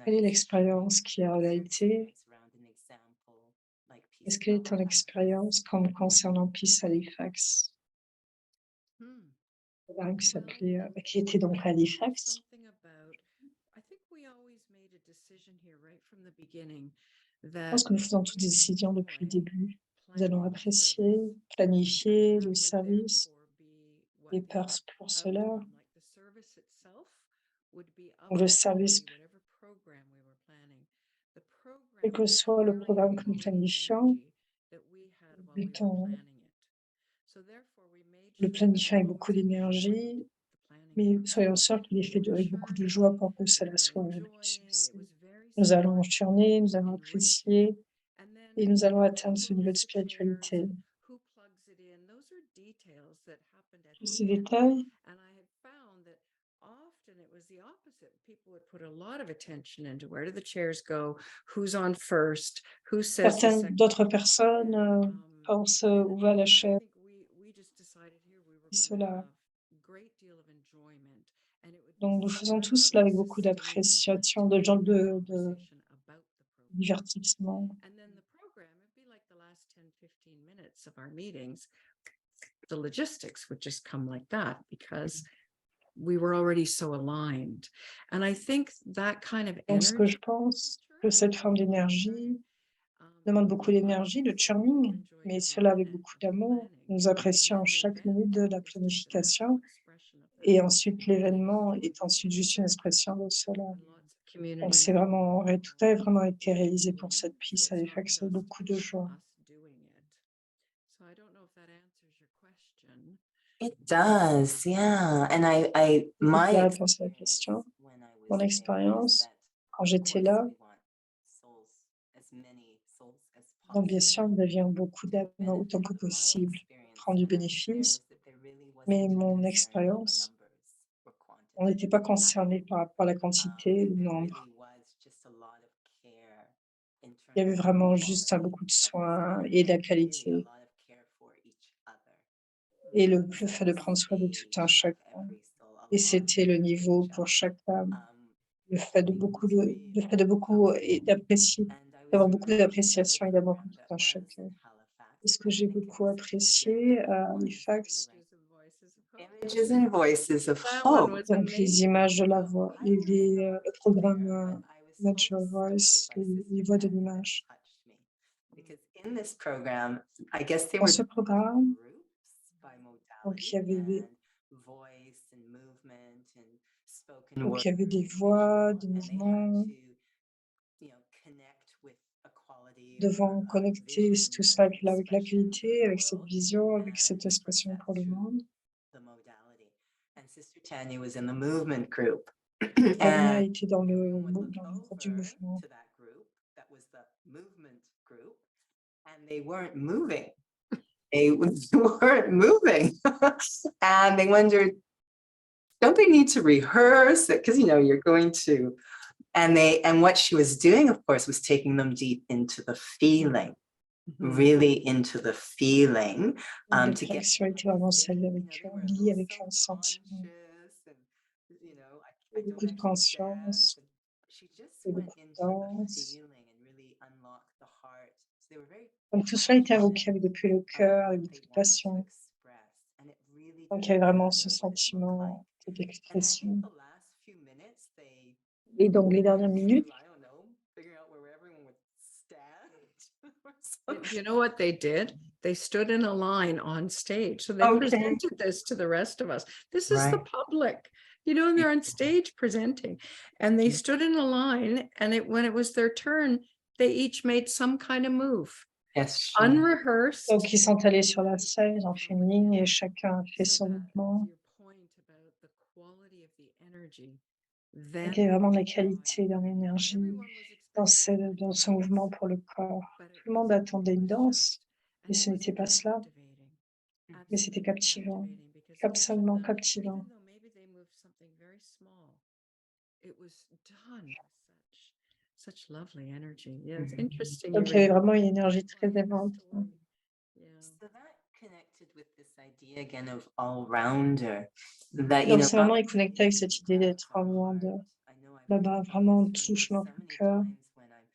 S1: Quelle est l'expérience qui a été? Est-ce quelle est ton expérience comme concernant Peace Halifax? Qui s'appelait, qui était donc à Halifax. Je pense que nous faisons toutes des décisions depuis le début. Nous allons apprécier, planifier le service et pour cela,
S8: like the service itself would be of
S1: ou le
S8: the
S1: service,
S8: quality, whatever program we were planning. The
S1: quel
S8: program
S1: que soit le
S8: carried
S1: programme
S8: the
S1: que nous
S8: quality of
S1: planifions,
S8: energy that we had while
S1: le
S8: we were
S1: temps,
S8: planning it. So therefore, we made
S1: le
S8: sure that
S1: planifiant
S8: we
S1: avec beaucoup
S8: both enjoyed
S1: d'énergie,
S8: the planning
S1: mais
S8: process.
S1: soyons sûrs qu'il est fait
S8: We were
S1: avec beaucoup de
S8: churning,
S1: joie pour que
S8: we
S1: cela
S8: were
S1: soit
S8: enjoying, it
S1: réussi.
S8: was very
S1: Nous allons
S8: spiritual
S1: churner, nous allons
S8: and rich.
S1: apprécier
S8: And then
S1: et nous allons
S8: how
S1: atteindre ce
S8: who
S1: niveau de
S8: lights the chairs
S1: spiritualité.
S8: and who plugs it in, those are details that happened at
S1: Tous
S8: the
S1: ces
S8: end.
S1: détails,
S8: And I had found that often it was the opposite. People would put a lot of attention into where do the chairs go, who's on first, who says the
S1: certaines
S8: second.
S1: d'autres personnes
S8: And,
S1: pensent
S8: and
S1: où va la
S8: I
S1: chaise
S8: think we just decided here we were
S1: et
S8: going to
S1: cela.
S8: have a great deal of enjoyment. And it would be
S1: Donc nous faisons tout
S8: spiritually
S1: cela avec beaucoup
S8: sustained
S1: d'appréciation,
S8: to
S1: de genre
S8: have a
S1: de
S8: conversation about the program.
S1: divertissement.
S8: And then the program, it'd be like the last 10, 15 minutes of our meetings. The logistics would just come like that because we were already so aligned. And I think that kind of
S1: Donc ce que je
S8: energy,
S1: pense, que cette forme d'énergie demande beaucoup d'énergie, de churning, mais cela avec beaucoup d'amour. Nous apprécions chaque minute de la planification et ensuite l'événement est ensuite juste une expression de cela. Donc c'est vraiment, tout a vraiment été réalisé pour cette peace avec accès beaucoup de joie.
S8: So I don't know if that answers your question.
S7: It does, yeah. And
S1: C'est
S7: my
S1: la réponse à la
S7: experience
S1: question.
S7: when I was
S1: Mon
S7: there is
S1: expérience,
S7: that,
S1: quand
S7: of
S1: j'étais
S7: course,
S1: là,
S7: we want souls, as many souls as
S1: donc bien sûr,
S7: possible
S1: nous avions beaucoup
S7: to
S1: d'âmes
S7: benefit.
S1: autant que
S7: But my
S1: possible,
S7: experience
S1: prendre du
S7: when I was there
S1: bénéfice,
S7: was that there really
S1: mais
S7: wasn't a
S1: mon
S7: concern about the
S1: expérience,
S7: numbers or
S1: on n'était pas
S7: quantity.
S1: concerné par rapport à la quantité, le
S7: There
S1: nombre.
S7: really was just a lot of care in
S1: Il y avait
S7: terms of
S1: vraiment
S7: the
S1: juste
S7: quality
S1: beaucoup de
S7: of the
S1: soins
S7: food
S1: et de la
S7: and really a
S1: qualité
S7: lot of care for each other.
S1: et le
S7: It's
S1: fait de prendre soin de tout
S7: stage
S1: un
S7: of
S1: chacun.
S7: every soul, a
S1: Et
S7: lot
S1: c'était le
S7: for
S1: niveau
S7: each
S1: pour
S7: other.
S1: chaque âme, le
S7: It
S1: fait de
S7: it
S1: beaucoup
S7: was
S1: le fait
S7: real.
S1: de beaucoup et d'apprécier,
S7: And I was
S1: d'avoir beaucoup
S7: really at
S1: d'appréciation
S7: a
S1: et d'amour pour
S7: program
S1: tout
S7: that
S1: un
S7: was
S1: chacun.
S7: in Halifax.
S1: Et ce que
S7: I
S1: j'ai
S7: think it
S1: beaucoup
S7: was
S1: apprécié à
S7: Voices
S1: Halifax,
S8: Images and voices of
S7: Images and Voices of
S8: That one
S7: Hope.
S8: was
S1: donc les
S8: amazing.
S1: images de la
S7: So
S1: voix,
S7: I was
S1: le
S7: so
S1: programme
S7: there, but I was so
S1: Natural
S7: inspired
S1: Voice,
S7: by Sister
S1: les voix de
S7: Tanya that
S1: l'image.
S7: touched me. Because in this program, I guess they
S1: Dans
S7: were
S1: ce
S7: divided
S1: programme,
S7: into groups by
S1: donc il
S7: modality
S1: y avait des,
S7: and voice and movement and spoken
S1: donc
S7: word
S1: il y avait des
S7: and
S1: voix,
S7: visual,
S1: des
S7: and they had
S1: mouvements,
S7: to connect with a quality
S1: devant
S7: or a
S1: connecter
S7: vision
S1: tout
S7: of
S1: ça
S7: an
S1: avec la
S7: expression for
S1: qualité,
S7: the
S1: avec cette
S7: world
S1: vision, avec
S7: and
S1: cette
S7: express
S1: expression
S7: that
S1: pour le
S7: through
S1: monde.
S7: the modality. And Sister Tanya was in the movement group.
S1: Tania
S7: And
S1: était dans
S7: everyone would look
S1: le groupe du
S7: over
S1: mouvement.
S7: to that group that was the movement group, and they weren't moving. They weren't moving. And they wondered, don't they need to rehearse it? Because you're going to. And what she was doing, of course, was taking them deep into the feeling, really into the feeling,
S1: Donc,
S7: to get
S1: l'action était vraiment celle
S7: they
S1: avec,
S7: were a
S1: liée
S7: little
S1: avec un sentiment,
S7: self-conscious and I
S1: beaucoup
S7: don't
S1: de
S7: actually
S1: conscience
S7: dance. And she just
S1: et
S7: went
S1: beaucoup de
S7: into the
S1: danse.
S7: feeling and really unlocked the heart. So they were very
S1: Donc tout cela était
S7: passionate
S1: évoqué avec depuis le
S7: about
S1: cœur,
S7: what
S1: avec
S7: they
S1: beaucoup de
S7: wanted to
S1: passion.
S7: express. And it really
S1: Donc il y
S7: didn't
S1: avait vraiment
S7: matter
S1: ce
S7: what it looked like.
S1: sentiment, cette
S7: And I think
S1: expression.
S7: the last few minutes, they
S1: Et donc les dernières
S7: went
S1: minutes,
S7: through, I don't know, figuring out where everyone would stand or
S8: You
S7: something.
S8: know what they did? They stood in a line on stage. So they
S7: Okay.
S8: presented this to the rest of us. This is the
S7: Right.
S8: public. They're on stage presenting. And they stood in a line, and when it was their turn, they each made some kind of move.
S7: Yes.
S8: Unrehearsed.
S1: donc ils sont allés sur la scène, ils ont fait une ligne et chacun a fait
S8: So
S1: son
S8: that
S1: mouvement.
S8: your point about the quality of the energy,
S1: Donc il y avait vraiment de la
S8: brought
S1: qualité dans l'énergie,
S8: everyone was
S1: dans
S8: expecting
S1: dans ce mouvement pour le corps.
S8: but it
S1: Tout le monde
S8: wasn't.
S1: attendait
S8: It
S1: une
S8: was
S1: danse,
S8: just-
S1: mais
S8: and
S1: ce
S8: it was
S1: n'était pas cela.
S8: captivating.
S1: Mais c'était
S8: Absolutely
S1: captivant,
S8: captivating because each of
S1: absolument
S8: them,
S1: captivant.
S8: even though maybe they moved something very small, it was done with such lovely energy. Yeah, it's interesting.
S1: Donc il y avait vraiment une énergie très aimante.
S8: Yeah.
S7: So that connected with this idea again of all-rounder. That,
S1: Donc c'est
S7: not
S1: vraiment
S7: only
S1: connecté avec cette idée d'être
S7: from the
S1: vraiment
S7: heart. I know I've
S1: là-bas,
S7: talked
S1: vraiment
S7: about this
S1: touche
S7: so
S1: mon
S7: many
S1: cœur,
S7: times when I'm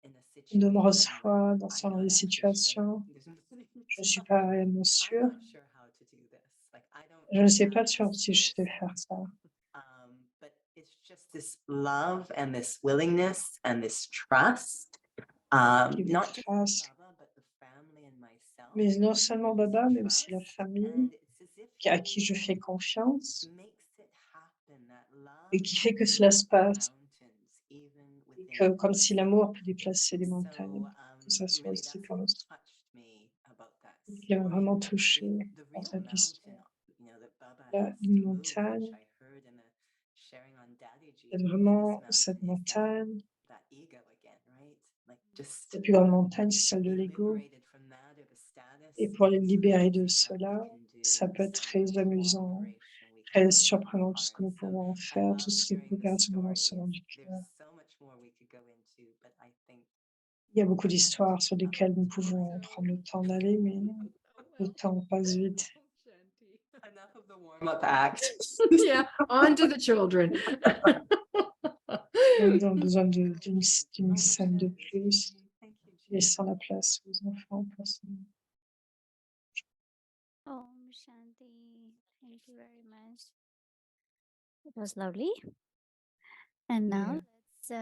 S7: in a
S1: de
S7: situation
S1: nombreuses
S7: where
S1: fois dans
S7: I'm
S1: ce genre
S7: not
S1: de
S7: actually sure.
S1: situation.
S7: There's nobody
S1: Je
S7: to
S1: ne suis
S7: help.
S1: pas réellement
S7: I'm
S1: sûre.
S7: not sure how to do this. Like, I don't
S1: Je ne sais pas
S7: have
S1: sûr
S7: the
S1: si je
S7: skill
S1: sais
S7: set.
S1: faire ça.
S7: But it's just this love and this willingness and this trust,
S1: Qui vous
S7: not just
S1: fasse.
S7: Baba, but the family and myself.
S1: Mais non seulement Baba, mais aussi la
S7: Trust,
S1: famille.
S7: and it's as if
S1: à qui je fais confiance
S7: makes it happen, that
S1: et
S7: love
S1: qui
S7: can
S1: fait que cela se
S7: move
S1: passe.
S7: mountains even
S1: Et
S7: within
S1: que comme si l'amour peut
S7: ourselves.
S1: déplacer les
S7: So
S1: montagnes, que ça soit
S7: really
S1: aussi
S7: that's
S1: pour
S7: what
S1: nous.
S7: touched me about that
S1: Ce qui m'a
S7: story.
S1: vraiment touchée
S7: The
S1: dans
S7: real
S1: cette
S7: mountain,
S1: histoire.
S7: that Baba
S1: Il y a
S7: has
S1: une
S7: to move, which
S1: montagne,
S7: I heard in a sharing on Dadiji,
S1: c'est
S7: the
S1: vraiment
S7: biggest
S1: cette
S7: mountain is
S1: montagne.
S7: that ego again, right? Like just
S1: La plus grande montagne, c'est celle de
S7: be
S1: l'ego.
S7: liberated from that or the status.
S1: Et pour les
S7: It's
S1: libérer de
S7: amazing what we
S1: cela,
S7: can do,
S1: ça peut être
S7: so
S1: très
S7: much
S1: amusant,
S7: cooperation we can
S1: très
S7: do with our
S1: surprenant tout ce que
S7: hearts.
S1: nous
S7: So
S1: pouvons en
S7: I
S1: faire,
S7: love
S1: toute cette
S7: hearing the
S1: coopération dans
S7: stories.
S1: l'ensemble du
S7: There's
S1: cœur.
S7: so much more we could go into, but I think
S1: Il y a beaucoup d'histoires sur lesquelles nous pouvons prendre le temps d'aller, mais le temps passe vite.
S7: enough of the warm-up act.
S8: Yeah, on to the children.
S1: Nous avons besoin d'une scène de plus,
S7: Thank you, Judy.
S1: laissant la place aux enfants pour ça.
S4: Om Shanti. Thank you very much. It was lovely. And now let's do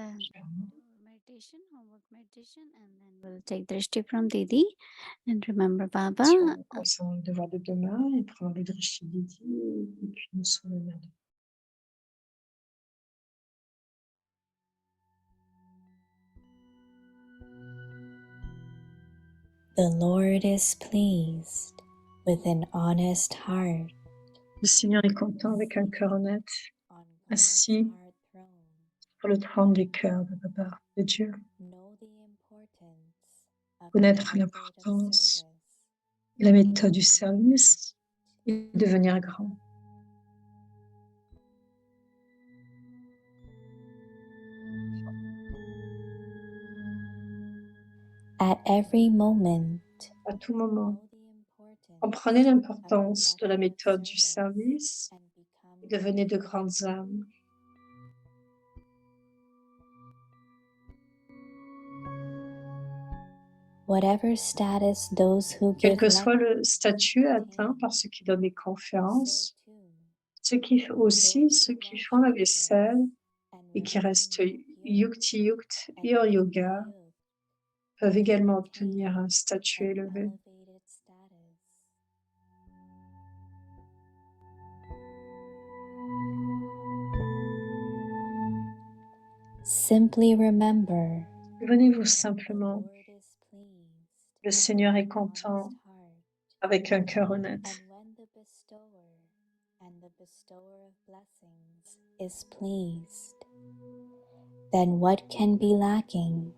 S4: meditation, homework meditation, and then we'll take drishti from Didi. And remember Baba.
S1: Concernant le devoir de demain, et prendre le drishti Didi, et puis nous souvenir de
S3: The Lord is pleased with an honest heart.
S1: Le Seigneur est content avec un cœur honnête,
S3: On God's
S1: assis
S3: heart throne,
S1: sur le trône du cœur de Baba, de Dieu.
S3: know the importance of the
S1: Connaître
S3: method of
S1: l'importance
S3: service
S1: et la méthode du service et devenir grand.
S3: at every moment.
S1: À tout moment,
S3: Know the importance
S1: comprenez
S3: of the
S1: l'importance de la
S3: method of
S1: méthode du
S3: service
S1: service
S3: and become
S1: et devenez de grandes âmes.
S3: whatever status those who
S1: Quel
S3: give
S1: que soit le
S3: lectures
S1: statut atteint
S3: attain,
S1: par ceux qui donnent des
S3: so
S1: conférences,
S3: too
S1: aussi
S3: those
S1: ceux
S3: who
S1: qui
S3: wash
S1: font la
S3: dishes
S1: vaisselle
S3: and
S1: et qui
S3: remain
S1: restent
S3: yukti
S1: yukti
S3: and
S1: et en
S3: yukti
S1: yoga
S3: yuk
S1: peuvent
S3: can
S1: également
S3: attain
S1: obtenir un statut
S3: an
S1: élevé.
S3: elevated status. Simply remember,
S1: Souvenez-vous
S3: the
S1: simplement,
S3: Lord is pleased
S1: le Seigneur est
S3: with an
S1: content
S3: honest heart,
S1: avec un cœur honnête.
S3: and when the bestower of blessings is pleased, then what can be lacking?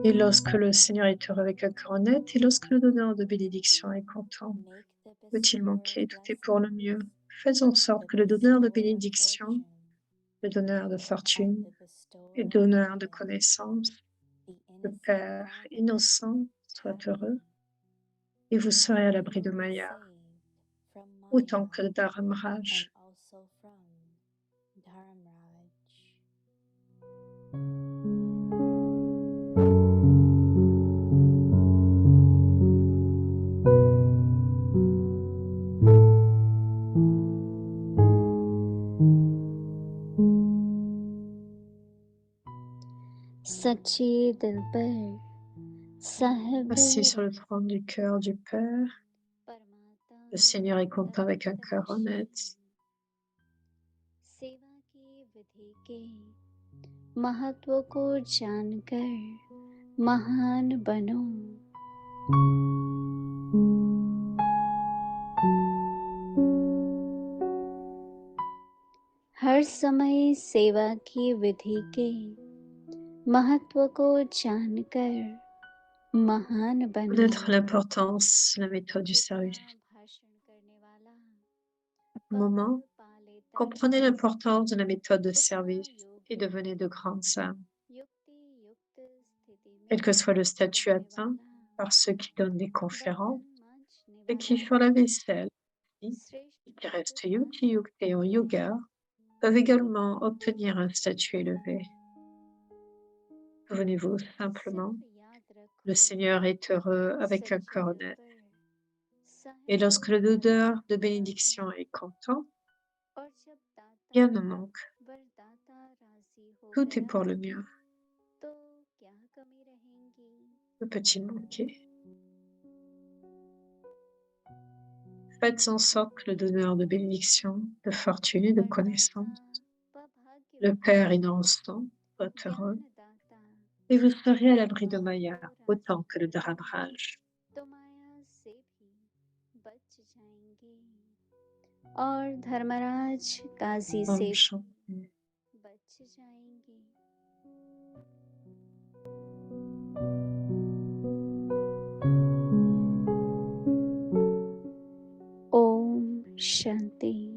S1: Et lorsque le Seigneur est heureux avec un cœur honnête, et lorsque le donneur de bénédiction est content,
S3: Make the
S1: peut-il
S3: bestower
S1: manquer?
S3: of
S1: Tout est pour le mieux.
S3: blessings,
S1: Faites en sorte
S3: the
S1: que le donneur de
S3: bestower of
S1: bénédiction,
S3: fortune,
S1: le donneur de
S3: and
S1: fortune
S3: the bestower
S1: et
S3: of
S1: donneur de
S3: knowledge,
S1: connaissances,
S3: the
S1: le
S3: innocent
S1: Père
S3: father,
S1: innocent, soit
S3: happy,
S1: heureux, et vous serez à
S3: and
S1: l'abri
S3: you
S1: de
S3: will be
S1: Maya,
S3: saved from
S1: autant
S3: Maya
S1: que de
S3: and
S1: Dharamraj.
S3: also from Dharmraj.
S4: सच्चे दिल पर Sahib
S1: Assis sur le trône du cœur du Père,
S4: परमात्मा
S1: le Seigneur est content avec un cœur honnête.
S4: सेवा की विधि के महत्व को जानकर महान बनो। हर समय सेवा की विधि के महत्व को जानकर महान बनो।
S1: Connaître l'importance, la méthode du service.
S4: भाषण करने वाला
S1: À un moment,
S4: पद पा लेता
S1: comprenez
S4: है,
S1: l'importance de la méthode de
S4: उतना
S1: service et
S4: योगी
S1: devenez de grandes âmes.
S4: युक्ति युक्त स्थिति
S1: Quel que
S4: में
S1: soit le statut
S4: रहने
S1: atteint
S4: वाला
S1: par ceux qui donnent des conférences,
S4: बर्तन मांजने
S1: ceux qui
S4: वाला
S1: font la vaisselle, et
S4: श्रेष्ठ
S1: qui
S4: पद
S1: restent
S4: पा
S1: yukti et en yoga, peuvent également obtenir un statut élevé. Souvenez-vous simplement,
S4: सिर्फ याद
S1: le
S4: रखो
S1: Seigneur est heureux avec un
S4: सच्चे
S1: cœur
S4: दिल
S1: honnête.
S4: पर
S1: Et
S4: Sahib
S1: lorsque le donneur de
S4: होता
S1: bénédiction
S4: है
S1: est content,
S4: और जब
S1: rien
S4: दाता
S1: ne manque.
S4: वरदाता राजी हो
S1: Tout est
S4: गया
S1: pour le mieux.
S4: तो क्या कमी रहेंगी।
S1: Que peut-il manquer? Faites en sorte que le donneur de bénédiction, de fortune et de connaissance, le Père innocent, soit heureux, et vous serez à l'abri de Maya autant que de Dharadraj.
S4: तो माया से भी बच जाएंगे और धर्मराज काजी
S1: Om
S4: से
S1: Shanti.
S4: बच जाएंगे. ओम शांति.